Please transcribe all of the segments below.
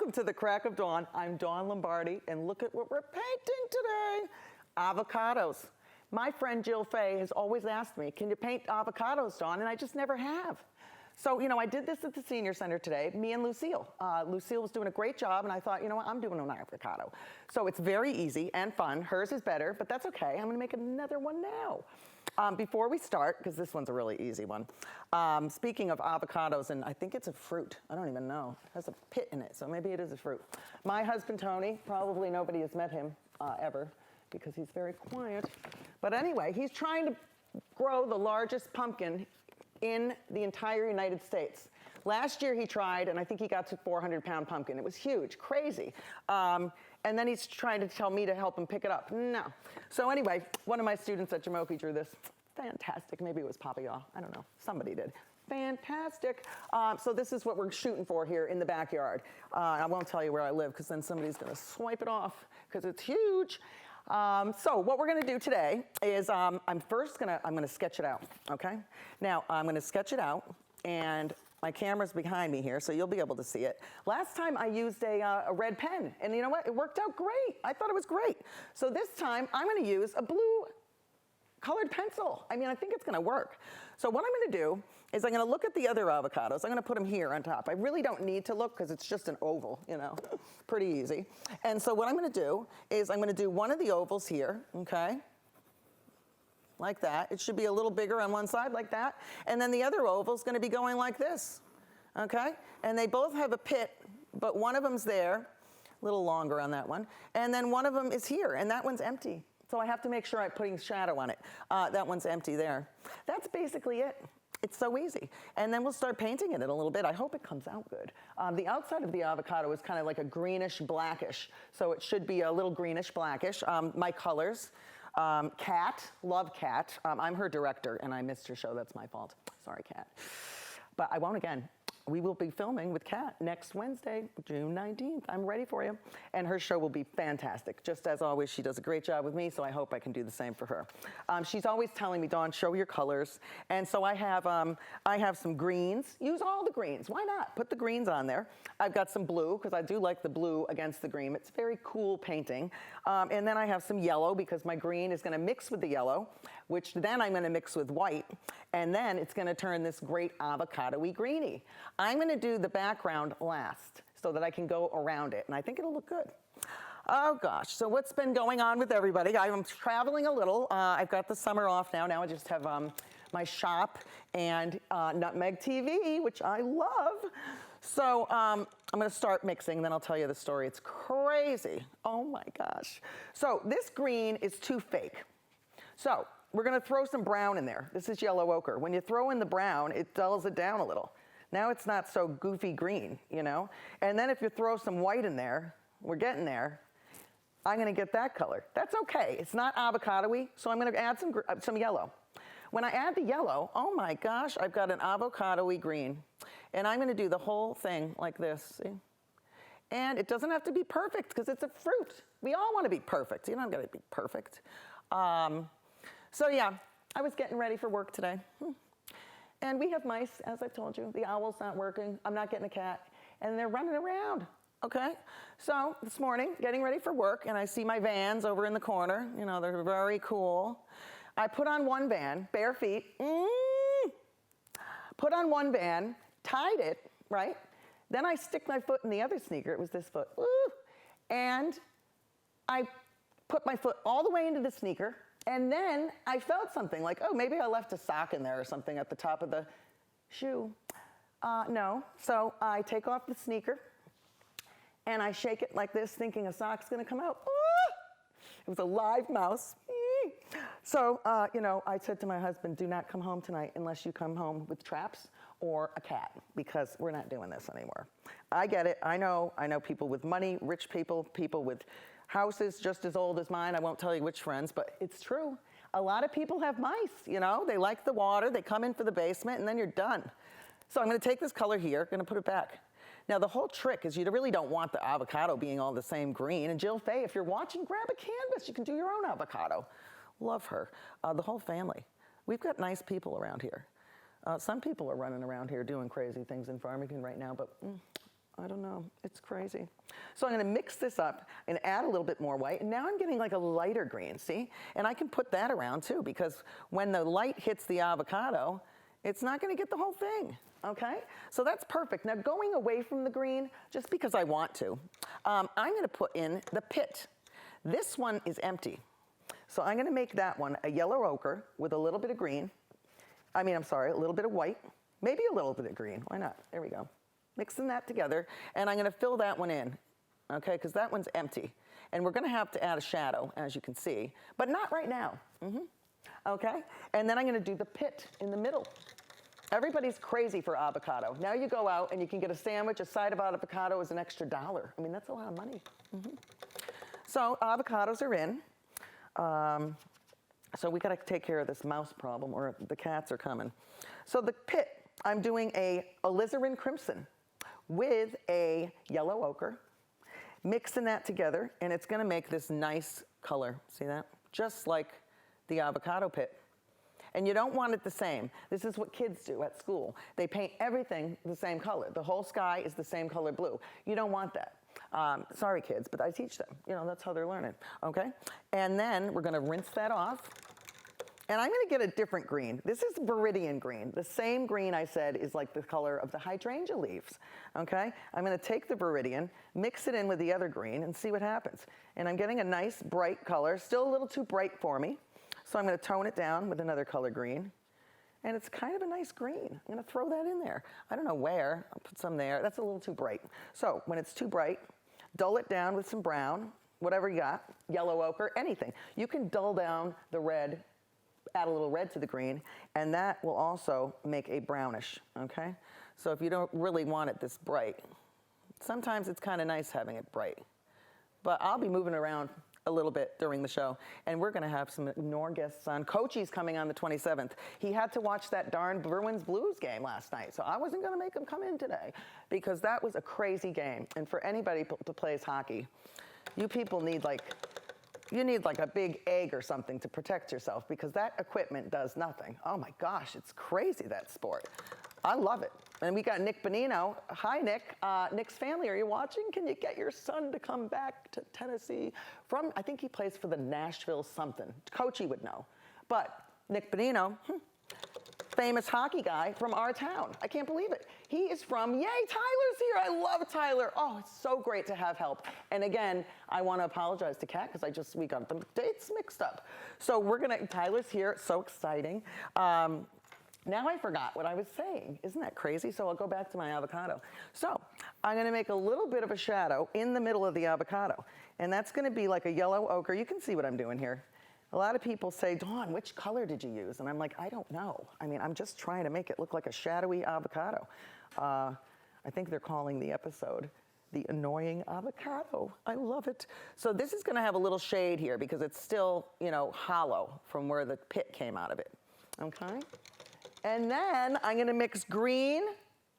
Welcome to the Crack of Dawn. I'm Dawn Lombardi, and look at what we're painting today. Avocados. My friend Jill Fay has always asked me, can you paint avocados, Dawn? And I just never have. So, I did this at the senior center today, me and Lucille. Lucille was doing a great job, and I thought, you know what, I'm doing an avocado. So it's very easy and fun. Hers is better, but that's okay. I'm gonna make another one now. Before we start, because this one's a really easy one, speaking of avocados, and I think it's a fruit. I don't even know. It has a pit in it, so maybe it is a fruit. My husband, Tony, probably nobody has met him ever because he's very quiet. But anyway, he's trying to grow the largest pumpkin in the entire United States. Last year he tried, and I think he got to 400-pound pumpkin. It was huge, crazy. And then he's trying to tell me to help him pick it up. No. So anyway, one of my students at Jamoki drew this. Fantastic. Maybe it was Papillon. I don't know. Somebody did. Fantastic. So this is what we're shooting for here in the backyard. I won't tell you where I live because then somebody's going to swipe it off because it's huge. So what we're going to do today is I'm going to sketch it out, okay? Now, I'm going to sketch it out, and my camera's behind me here, so you'll be able to see it. Last time I used a red pen, and you know what? It worked out great. I thought it was great. So this time, I'm going to use a blue colored pencil. I mean, I think it's going to work. So what I'm going to do is I'm going to look at the other avocados. I'm going to put them here on top. I really don't need to look because it's just an oval, pretty easy. And so what I'm going to do is I'm going to do one of the ovals here, okay? Like that. It should be a little bigger on one side like that. And then the other oval is going to be going like this, okay? And they both have a pit, but one of them's there, a little longer on that one. And then one of them is here, and that one's empty. So I have to make sure I'm putting shadow on it. That one's empty there. That's basically it. It's so easy. And then we'll start painting it in a little bit. I hope it comes out good. The outside of the avocado is kind of like a greenish blackish. So it should be a little greenish blackish. My colors, Kat, love Kat. I'm her director and I missed her show, that's my fault. Sorry, Kat. But I won't again. We will be filming with Kat next Wednesday, June 19th. I'm ready for you. And her show will be fantastic. Just as always, she does a great job with me, so I hope I can do the same for her. She's always telling me, Dawn, show your colors. And so I have some greens. Use all the greens. Why not? Put the greens on there. I've got some blue, because I do like the blue against the green. It's very cool painting. And then I have some yellow, because my green is going to mix with the yellow, which then I'm going to mix with white. And then it's going to turn this great avocado-y greeny. I'm going to do the background last so that I can go around it, and I think it'll look good. Oh gosh, so what's been going on with everybody? I'm traveling a little. I've got the summer off now. Now I just have my shop and Nutmeg TV, which I love. So I'm going to start mixing, then I'll tell you the story. It's crazy. Oh my gosh. So this green is too fake. So we're going to throw some brown in there. This is yellow ochre. When you throw in the brown, it dulls it down a little. Now it's not so goofy green, And then if you throw some white in there, we're getting there, I'm going to get that color. That's okay. It's not avocado-y, so I'm going to add some yellow. When I add the yellow, oh my gosh, I've got an avocado-y green. And I'm going to do the whole thing like this, see? And it doesn't have to be perfect because it's a fruit. We all want to be perfect. You don't got to be perfect. So yeah, I was getting ready for work today. And we have mice, as I've told you. The owl's not working. I'm not getting a cat. And they're running around, okay? So this morning, getting ready for work, and I see my Vans over in the corner. They're very cool. I put on one Van, bare feet. Put on one Van, tied it, right? Then I stick my foot in the other sneaker. It was this foot. And I put my foot all the way into the sneaker. And then I felt something like, oh, maybe I left a sock in there or something at the top of the shoe. No. So I take off the sneaker and I shake it like this, thinking a sock's going to come out. It was a live mouse. So, I said to my husband, do not come home tonight unless you come home with traps or a cat, because we're not doing this anymore. I get it. I know people with money, rich people, people with houses just as old as mine. I won't tell you which friends, but it's true. A lot of people have mice, They like the water. They come in for the basement, and then you're done. So I'm going to take this color here, going to put it back. Now, the whole trick is you really don't want the avocado being all the same green. And Jill Fay, if you're watching, grab a canvas. You can do your own avocado. Love her. The whole family. We've got nice people around here. Some people are running around here doing crazy things in Farmington right now, but I don't know. It's crazy. So I'm going to mix this up and add a little bit more white. And now I'm getting like a lighter green, see? And I can put that around too, because when the light hits the avocado, it's not going to get the whole thing, okay? So that's perfect. Now going away from the green, just because I want to, I'm going to put in the pit. This one is empty. So I'm going to make that one a yellow ochre with a little bit of green. A little bit of white, maybe a little bit of green. Why not? There we go. Mixing that together, and I'm going to fill that one in, okay, because that one's empty. And we're going to have to add a shadow, as you can see, but not right now. Okay? And then I'm going to do the pit in the middle. Everybody's crazy for avocado. Now you go out and you can get a sandwich, a side of avocado is an extra $1. I mean, that's a lot of money. So avocados are in. So we got to take care of this mouse problem, or the cats are coming. So the pit, I'm doing a alizarin crimson with a yellow ochre, mixing that together, and it's going to make this nice color. See that? Just like the avocado pit. And you don't want it the same. This is what kids do at school. They paint everything the same color. The whole sky is the same color blue. You don't want that. Sorry, kids, but I teach them. You know, that's how they're learning, okay? And then we're gonna rinse that off. And I'm gonna get a different green. This is viridian green. The same green I said is like the color of the hydrangea leaves, okay? I'm gonna take the viridian, mix it in with the other green, and see what happens. And I'm getting a nice bright color, still a little too bright for me. So I'm gonna tone it down with another color green. And it's kind of a nice green. I'm gonna throw that in there. I don't know where, I'll put some there. That's a little too bright. So when it's too bright, dull it down with some brown, whatever you got, yellow ochre, anything. You can dull down the red, add a little red to the green, and that will also make a brownish, okay? So if you don't really want it this bright, sometimes it's kind of nice having it bright. But I'll be moving around a little bit during the show, and we're gonna have some Ignore guests on. Coachy's coming on the 27th. He had to watch that darn Bruins Blues game last night, so I wasn't gonna make him come in today, because that was a crazy game. And for anybody who plays hockey, you people need like a big egg or something to protect yourself, because that equipment does nothing. Oh my gosh, it's crazy, that sport. I love it. And we got Nick Bonino. Hi, Nick. Nick's family, are you watching? Can you get your son to come back to Tennessee from, I think he plays for the Nashville something. Coachy would know. But Nick Bonino, famous hockey guy from our town. I can't believe it. He is from, yay, Tyler's here. I love Tyler. Oh, it's so great to have help. And again, I want to apologize to Kat, because we got the dates mixed up. So Tyler's here, so exciting. Now I forgot what I was saying. Isn't that crazy? So I'll go back to my avocado. So I'm gonna make a little bit of a shadow in the middle of the avocado. And that's gonna be like a yellow ochre. You can see what I'm doing here. A lot of people say, Dawn, which color did you use? And I'm like, I don't know. I mean, I'm just trying to make it look like a shadowy avocado. I think they're calling the episode The Annoying Avocado. I love it. So this is gonna have a little shade here because it's still, hollow from where the pit came out of it, okay? And then I'm gonna mix green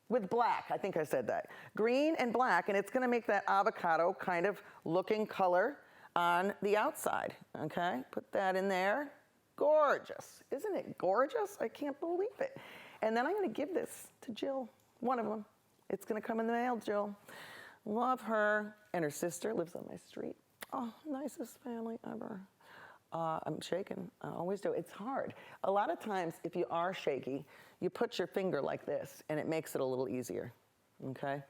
with black. I think I said that. Green and black, and it's gonna make that avocado kind of looking color on the outside, okay? Put that in there. Gorgeous. Isn't it gorgeous? I can't believe it. And then I'm gonna give this to Jill, one of them. It's gonna come in the mail, Jill. Love her. And her sister lives on my street. Oh, nicest family ever. I'm shaking, I always do. It's hard. A lot of times, if you are shaky, you put your finger like this, and it makes it a little easier, okay?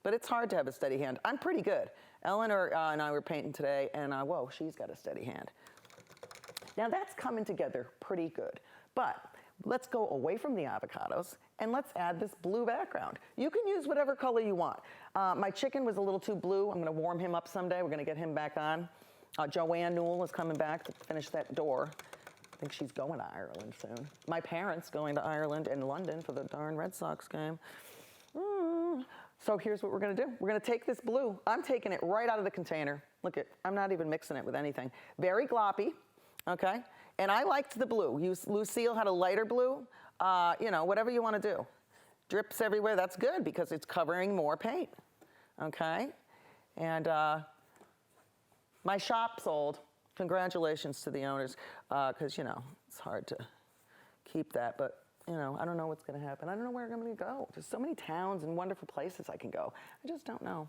But it's hard to have a steady hand. I'm pretty good. Eleanor and I were painting today, and whoa, she's got a steady hand. Now that's coming together pretty good. But let's go away from the avocados, and let's add this blue background. You can use whatever color you want. My chicken was a little too blue. I'm gonna warm him up someday. We're gonna get him back on. Joanne Newell is coming back to finish that door. I think she's going to Ireland soon. My parents going to Ireland and London for the darn Red Sox game. So here's what we're gonna do. We're gonna take this blue. I'm taking it right out of the container. Look it, I'm not even mixing it with anything. Very gloppy, okay? And I liked the blue. Lucille had a lighter blue. Whatever you wanna do. Drips everywhere, that's good because it's covering more paint, okay? And my shop sold. Congratulations to the owners, because, it's hard to keep that, but I don't know what's going to happen. I don't know where I'm going to go. There's so many towns and wonderful places I can go. I just don't know.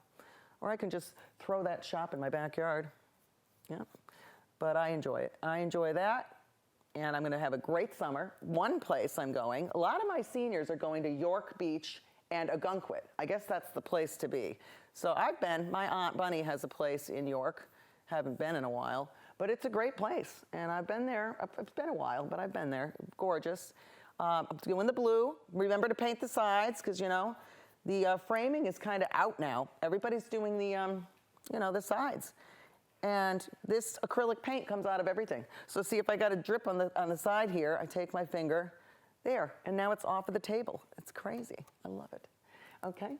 Or I can just throw that shop in my backyard. Yeah. But I enjoy it. I enjoy that. And I'm going to have a great summer. One place I'm going, a lot of my seniors are going to York Beach and Ogunquit. I guess that's the place to be. So I've been, my Aunt Bunny has a place in York. Haven't been in a while, but it's a great place. And I've been there, it's been a while, but I've been there. Gorgeous. I'm doing the blue. Remember to paint the sides, because the framing is kind of out now. Everybody's doing the, the sides. And this acrylic paint comes out of everything. So see, if I got a drip on the side here, I take my finger, there, and now it's off of the table. It's crazy. I love it. Okay?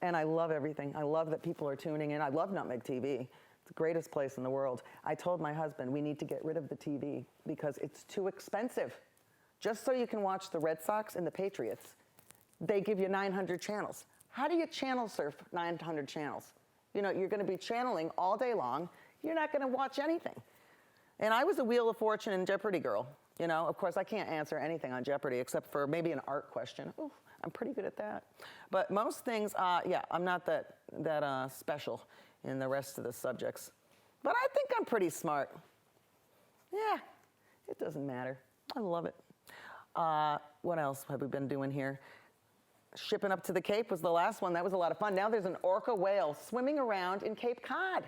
And I love everything. I love that people are tuning in. I love Nutmeg TV. It's the greatest place in the world. I told my husband we need to get rid of the TV because it's too expensive. Just so you can watch the Red Sox and the Patriots, they give you 900 channels. How do you channel surf 900 channels? You're going to be channeling all day long. You're not going to watch anything. And I was a Wheel of Fortune and Jeopardy girl. Of course, I can't answer anything on Jeopardy except for maybe an art question. Ooh, I'm pretty good at that. But most things, I'm not that special in the rest of the subjects. But I think I'm pretty smart. Yeah, it doesn't matter. I love it. What else have we been doing here? Shipping up to the Cape was the last one. That was a lot of fun. Now there's an orca whale swimming around in Cape Cod.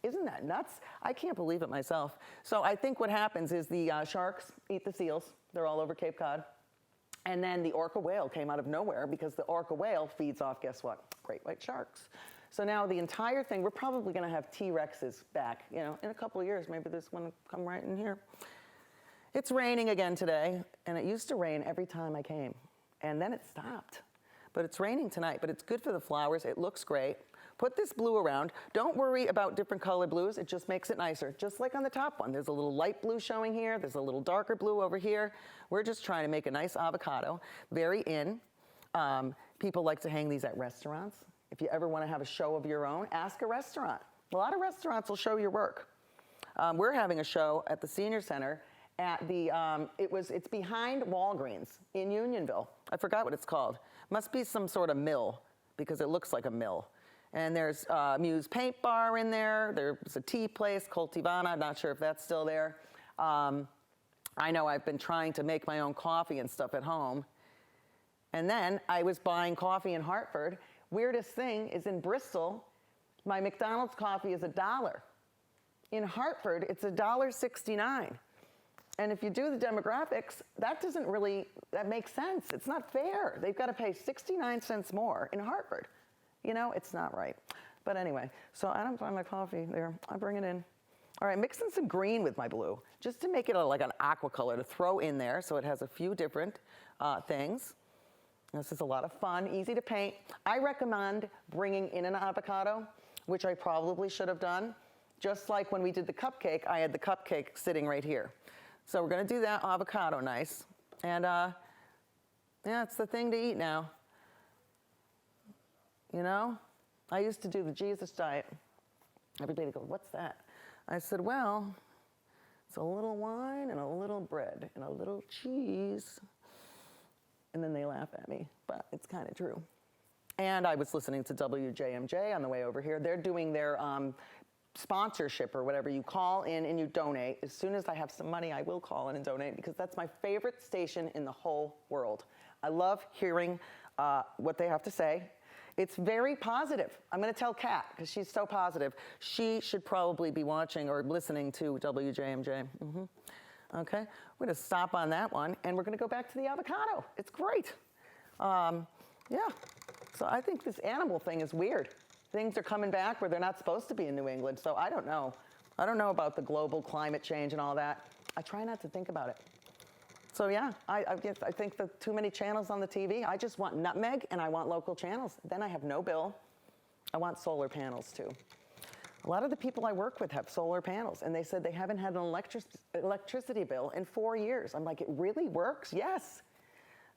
Isn't that nuts? I can't believe it myself. So I think what happens is the sharks eat the seals. They're all over Cape Cod. And then the orca whale came out of nowhere because the orca whale feeds off, guess what? Great white sharks. So now the entire thing, we're probably going to have T-Rexes back. In a couple of years, maybe this one will come right in here. It's raining again today, and it used to rain every time I came. And then it stopped. But it's raining tonight, but it's good for the flowers. It looks great. Put this blue around. Don't worry about different color blues. It just makes it nicer, just like on the top one. There's a little light blue showing here. There's a little darker blue over here. We're just trying to make a nice avocado. Very in. People like to hang these at restaurants. If you ever want to have a show of your own, ask a restaurant. A lot of restaurants will show your work. We're having a show at the Senior Center at the, it's behind Walgreens in Unionville. I forgot what it's called. Must be some sort of mill because it looks like a mill. And there's Muse Paint Bar in there. There's a tea place, Coltivana. Not sure if that's still there. I know I've been trying to make my own coffee and stuff at home. And then I was buying coffee in Hartford. Weirdest thing is in Bristol, my McDonald's coffee is $1. In Hartford, it's $1.69. And if you do the demographics, that makes sense. It's not fair. They've got to pay 69 cents more in Hartford. It's not right. But anyway, so I don't find my coffee there. I bring it in. All right, mixing some green with my blue, just to make it like an aqua color to throw in there so it has a few different things. This is a lot of fun, easy to paint. I recommend bringing in an avocado, which I probably should have done. Just like when we did the cupcake, I had the cupcake sitting right here. So we're going to do that avocado nice. And yeah, it's the thing to eat now. I used to do the Jesus diet. Everybody goes, what's that? I said, well, it's a little wine and a little bread and a little cheese. And then they laugh at me, but it's kind of true. And I was listening to WJMJ on the way over here. They're doing their sponsorship or whatever. You call in and you donate. As soon as I have some money, I will call in and donate because that's my favorite station in the whole world. I love hearing what they have to say. It's very positive. I'm going to tell Kat, because she's so positive. She should probably be watching or listening to WJMJ. Okay, we're going to stop on that one, and we're going to go back to the avocado. It's great. Yeah, so I think this animal thing is weird. Things are coming back where they're not supposed to be in New England, so I don't know. I don't know about the global climate change and all that. I try not to think about it. So yeah, I think the too many channels on the TV. I just want Nutmeg and I want local channels. Then I have no bill. I want solar panels too. A lot of the people I work with have solar panels, and they said they haven't had an electricity bill in 4 years. I'm like, it really works? Yes.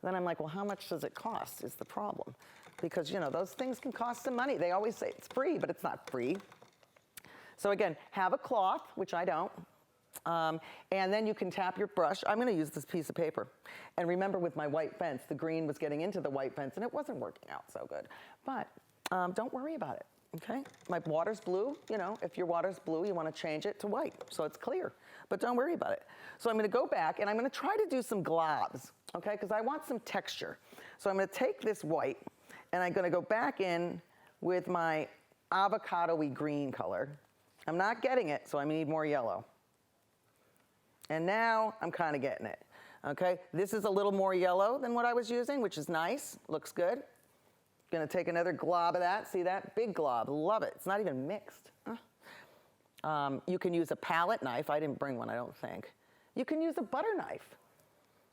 Then I'm like, well, how much does it cost is the problem. Because, those things can cost some money. They always say it's free, but it's not free. So again, have a cloth, which I don't. And then you can tap your brush. I'm going to use this piece of paper. And remember, with my white fence, the green was getting into the white fence, and it wasn't working out so good. But don't worry about it, okay? My water's blue. You know, if your water's blue, you want to change it to white so it's clear. But don't worry about it. So I'm going to go back, and I'm going to try to do some globs, okay? Because I want some texture. So I'm going to take this white, and I'm going to go back in with my avocado-y green color. I'm not getting it, so I need more yellow. And now I'm kind of getting it, okay? This is a little more yellow than what I was using, which is nice, looks good. Gonna take another glob of that, see that? Big glob, love it. It's not even mixed. You can use a palette knife. I didn't bring one, I don't think. You can use a butter knife.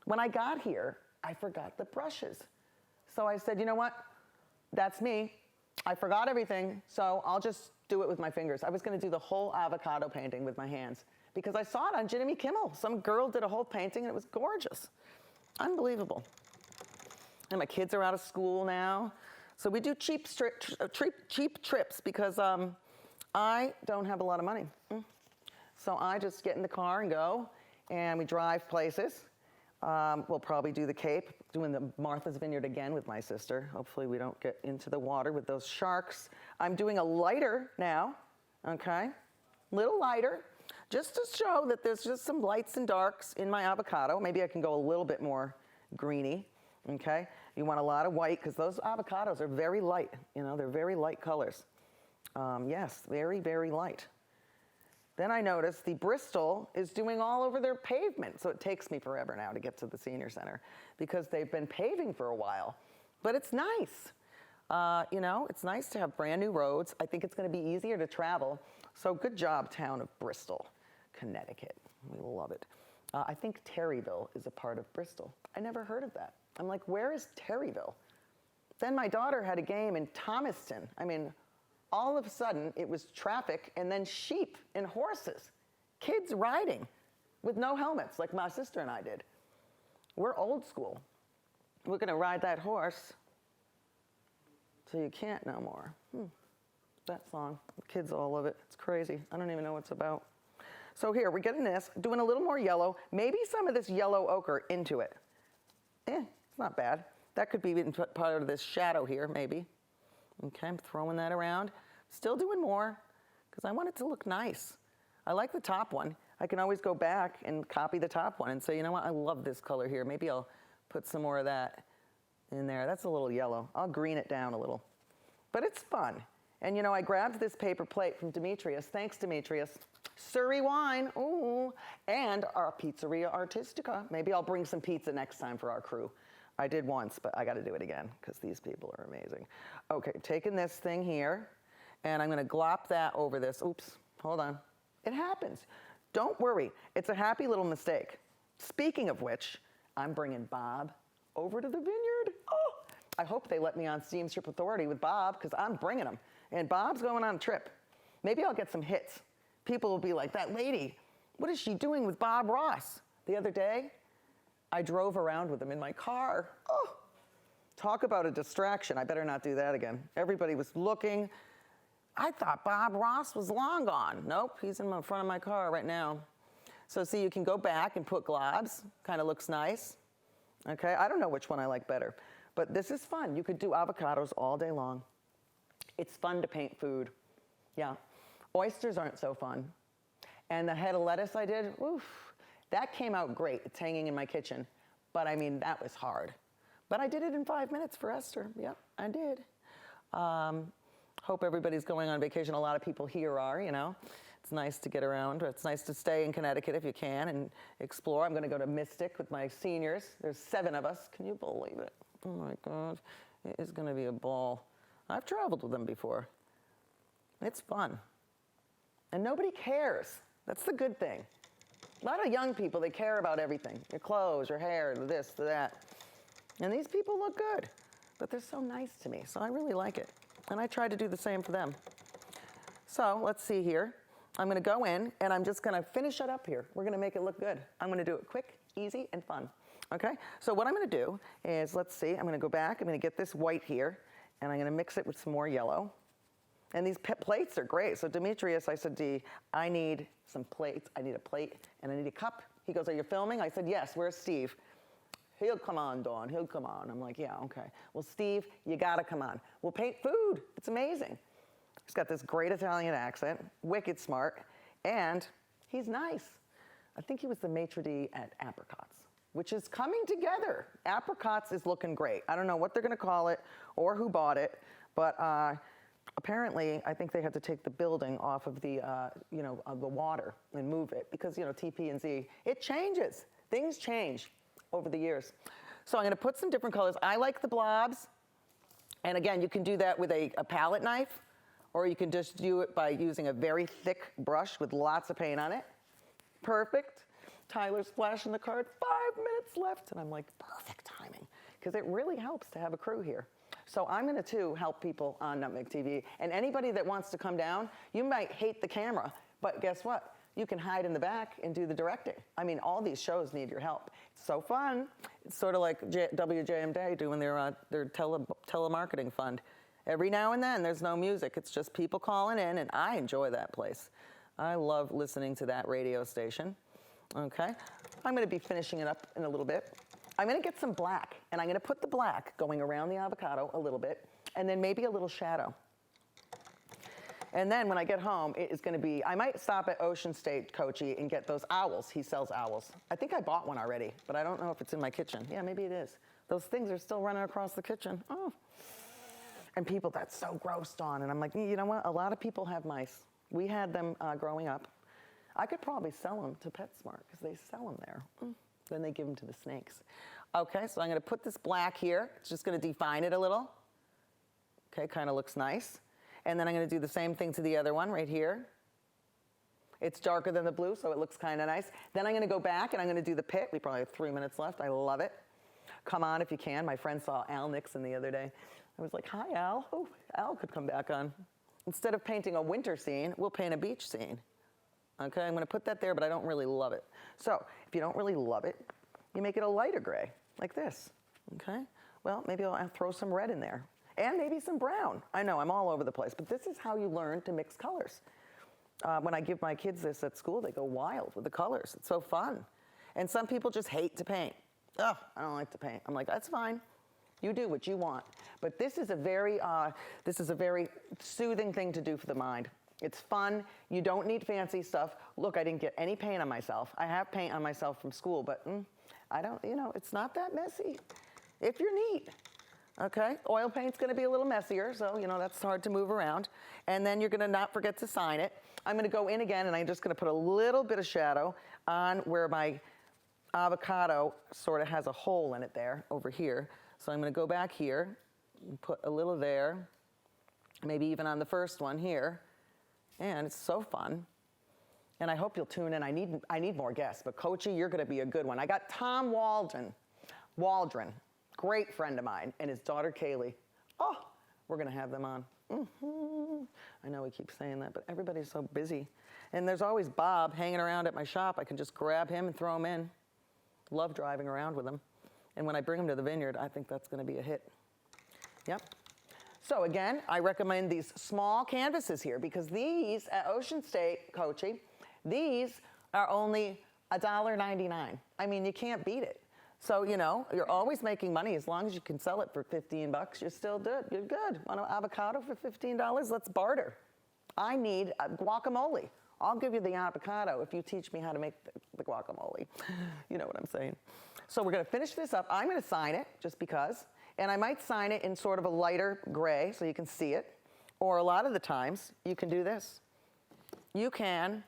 When I got here, I forgot the brushes. So I said, you know what? That's me. I forgot everything, so I'll just do it with my fingers. I was gonna do the whole avocado painting with my hands because I saw it on Jimmy Kimmel. Some girl did a whole painting and it was gorgeous. Unbelievable. And my kids are out of school now. So we do cheap trips because I don't have a lot of money. So I just get in the car and go, and we drive places. We'll probably do the Cape, doing the Martha's Vineyard again with my sister. Hopefully we don't get into the water with those sharks. I'm doing a lighter now, okay? Little lighter, just to show that there's just some lights and darks in my avocado. Maybe I can go a little bit more greeny, okay? You want a lot of white, because those avocados are very light. You know, they're very light colors. Yes, very, very light. Then I noticed the Bristol is doing all over their pavement. So it takes me forever now to get to the senior center because they've been paving for a while. But it's nice. You know, it's nice to have brand new roads. I think it's going to be easier to travel. So good job, town of Bristol, Connecticut. We love it. I think Terryville is a part of Bristol. I never heard of that. I'm like, where is Terryville? Then my daughter had a game in Thomaston. I mean, all of a sudden, it was traffic and then sheep and horses, kids riding with no helmets like my sister and I did. We're old school. We're gonna ride that horse so you can't no more. That song, the kids all love it. It's crazy. I don't even know what it's about. So here, we're getting this, doing a little more yellow, maybe some of this yellow ochre into it. It's not bad. That could be part of this shadow here, maybe. Okay, I'm throwing that around. Still doing more, because I want it to look nice. I like the top one. I can always go back and copy the top one and say, you know what, I love this color here. Maybe I'll put some more of that in there. That's a little yellow. I'll green it down a little. But it's fun. And you know, I grabbed this paper plate from Demetrius. Thanks, Demetrius. Surrey wine, ooh, and our Pizzeria Artistica. Maybe I'll bring some pizza next time for our crew. I did once, but I got to do it again because these people are amazing. Okay, taking this thing here, and I'm going to glop that over this. Oops, hold on. It happens. Don't worry. It's a happy little mistake. Speaking of which, I'm bringing Bob over to the vineyard. Oh, I hope they let me on Steamship Authority with Bob because I'm bringing him. And Bob's going on a trip. Maybe I'll get some hits. People will be like, that lady, what is she doing with Bob Ross? The other day, I drove around with him in my car. Oh, talk about a distraction. I better not do that again. Everybody was looking. I thought Bob Ross was long gone. Nope, he's in the front of my car right now. So see, you can go back and put globs. Kind of looks nice. Okay, I don't know which one I like better, but this is fun. You could do avocados all day long. It's fun to paint food. Yeah, oysters aren't so fun. And the head of lettuce I did, oof. That came out great. It's hanging in my kitchen. But I mean, that was hard. But I did it in 5 minutes for Esther. Yep, I did. Hope everybody's going on vacation. A lot of people here are, you know. It's nice to get around. It's nice to stay in Connecticut if you can and explore. I'm going to go to Mystic with my seniors. There's 7 of us. Can you believe it? Oh, my God. It is going to be a ball. I've traveled with them before. It's fun. And nobody cares. That's the good thing. A lot of young people, they care about everything. Your clothes, your hair, this, that. And these people look good, but they're so nice to me, so I really like it. And I try to do the same for them. So let's see here. I'm gonna go in and I'm just gonna finish it up here. We're gonna make it look good. I'm gonna do it quick, easy, and fun. Okay, so what I'm gonna do is, let's see, I'm gonna go back, I'm gonna get this white here, and I'm gonna mix it with some more yellow. And these plates are great. So Demetrius, I said, D, I need some plates. I need a plate and I need a cup. He goes, are you filming? I said, yes, where's Steve? He'll come on, Dawn, he'll come on. I'm like, yeah, okay. Well, Steve, you gotta come on. We'll paint food, it's amazing. He's got this great Italian accent, wicked smart, and he's nice. I think he was the maitre d' at Apricots, which is coming together. Apricots is looking great. I don't know what they're gonna call it or who bought it, but apparently I think they had to take the building off of the, of the water and move it because, TP&Z, it changes, things change over the years. So I'm gonna put some different colors. I like the blobs. And again, you can do that with a palette knife, or you can just do it by using a very thick brush with lots of paint on it. Perfect. Tyler's flashing the card, 5 minutes left. And I'm like, perfect timing, because it really helps to have a crew here. So I'm gonna too help people on Nutmeg TV. And anybody that wants to come down, you might hate the camera, but guess what? You can hide in the back and do the directing. I mean, all these shows need your help. It's so fun. It's sort of like WJMD doing their telemarketing fund. Every now and then, there's no music. It's just people calling in, and I enjoy that place. I love listening to that radio station. Okay, I'm gonna be finishing it up in a little bit. I'm gonna get some black, and I'm gonna put the black going around the avocado a little bit, and then maybe a little shadow. And then when I get home, it is gonna be, I might stop at Ocean State, Coachy, and get those owls. He sells owls. I think I bought one already, but I don't know if it's in my kitchen. Yeah, maybe it is. Those things are still running across the kitchen. Oh. And people, that's so gross, Dawn. And I'm like, you know what? A lot of people have mice. We had them growing up. I could probably sell them to PetSmart because they sell them there. Then they give them to the snakes. Okay, so I'm gonna put this black here. It's just gonna define it a little. Okay, kind of looks nice. And then I'm gonna do the same thing to the other one right here. It's darker than the blue, so it looks kind of nice. Then I'm gonna go back and I'm gonna do the pit. We probably have 3 minutes left. I love it. Come on if you can. My friend saw Al Nixon the other day. I was like, hi, Al. Oh, Al could come back on. Instead of painting a winter scene, we'll paint a beach scene. Okay, I'm gonna put that there, but I don't really love it. So if you don't really love it, you make it a lighter gray, like this, okay? Well, maybe I'll throw some red in there. And maybe some brown. I know, I'm all over the place, but this is how you learn to mix colors. When I give my kids this at school, they go wild with the colors. It's so fun. And some people just hate to paint. Oh, I don't like to paint. I'm like, that's fine. You do what you want. But this is a very soothing thing to do for the mind. It's fun. You don't need fancy stuff. Look, I didn't get any paint on myself. I have paint on myself from school, but I don't, it's not that messy if you're neat. Okay, oil paint's gonna be a little messier, so that's hard to move around. And then you're gonna not forget to sign it. I'm gonna go in again and I'm just gonna put a little bit of shadow on where my avocado sort of has a hole in it there, over here. So I'm gonna go back here and put a little there, maybe even on the first one here. And it's so fun. And I hope you'll tune in. I need more guests, but Coachy, you're gonna be a good one. I got Tom Waldron. Great friend of mine, and his daughter Kaylee. Oh, we're gonna have them on. I know we keep saying that, but everybody's so busy. And there's always Bob hanging around at my shop. I can just grab him and throw him in. Love driving around with him. And when I bring him to the vineyard, I think that's gonna be a hit. Yep. So again, I recommend these small canvases here because these at Ocean State, Coachy, these are only $1.99. I mean, you can't beat it. So, you're always making money. As long as you can sell it for 15 bucks, you're still good. You're good. Want an avocado for $15? Let's barter. I need a guacamole. I'll give you the avocado if you teach me how to make the guacamole. You know what I'm saying. So we're gonna finish this up. I'm gonna sign it just because. And I might sign it in sort of a lighter gray so you can see it. Or a lot of the times, you can do this. You can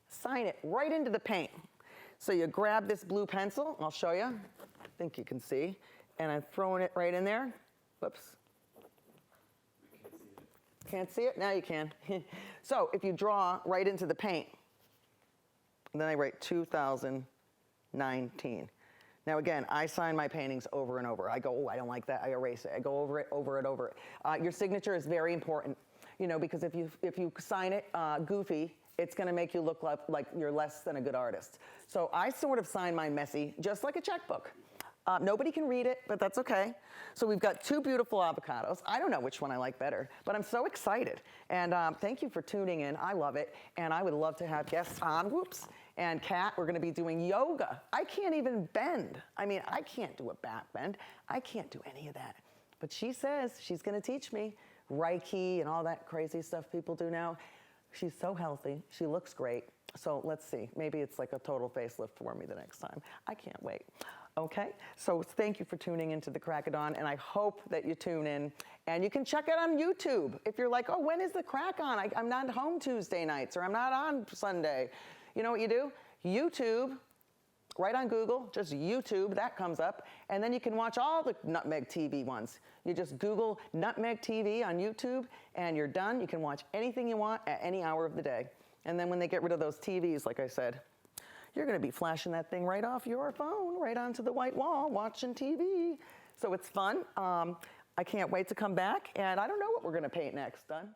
sign it right into the paint. So you grab this blue pencil, I'll show you. I think you can see. And I'm throwing it right in there. Whoops. Can't see it? Now you can. So if you draw right into the paint, and then I write 2019. Now again, I sign my paintings over and over. I go, oh, I don't like that, I erase it. I go over it, over it, over it. Your signature is very important, because if you sign it goofy, it's gonna make you look like you're less than a good artist. So I sort of sign mine messy, just like a checkbook. Nobody can read it, but that's okay. So we've got 2 beautiful avocados. I don't know which one I like better, but I'm so excited. And thank you for tuning in. I love it. And I would love to have guests on. Whoops. And Kat, we're going to be doing yoga. I can't even bend. I mean, I can't do a back bend. I can't do any of that. But she says she's going to teach me Reiki and all that crazy stuff people do now. She's so healthy. She looks great. So let's see. Maybe it's like a total facelift for me the next time. I can't wait. Okay, so thank you for tuning into the Crack of Dawn, and I hope that you tune in. And you can check it on YouTube. If you're like, oh, when is the Crack on? I'm not home Tuesday nights, or I'm not on Sunday. You know what you do? YouTube, right on Google, just YouTube, that comes up. And then you can watch all the Nutmeg TV ones. You just Google Nutmeg TV on YouTube, and you're done. You can watch anything you want at any hour of the day. And then when they get rid of those TVs, like I said, you're going to be flashing that thing right off your phone, right onto the white wall, watching TV. So it's fun. I can't wait to come back, and I don't know what we're going to paint next. Done?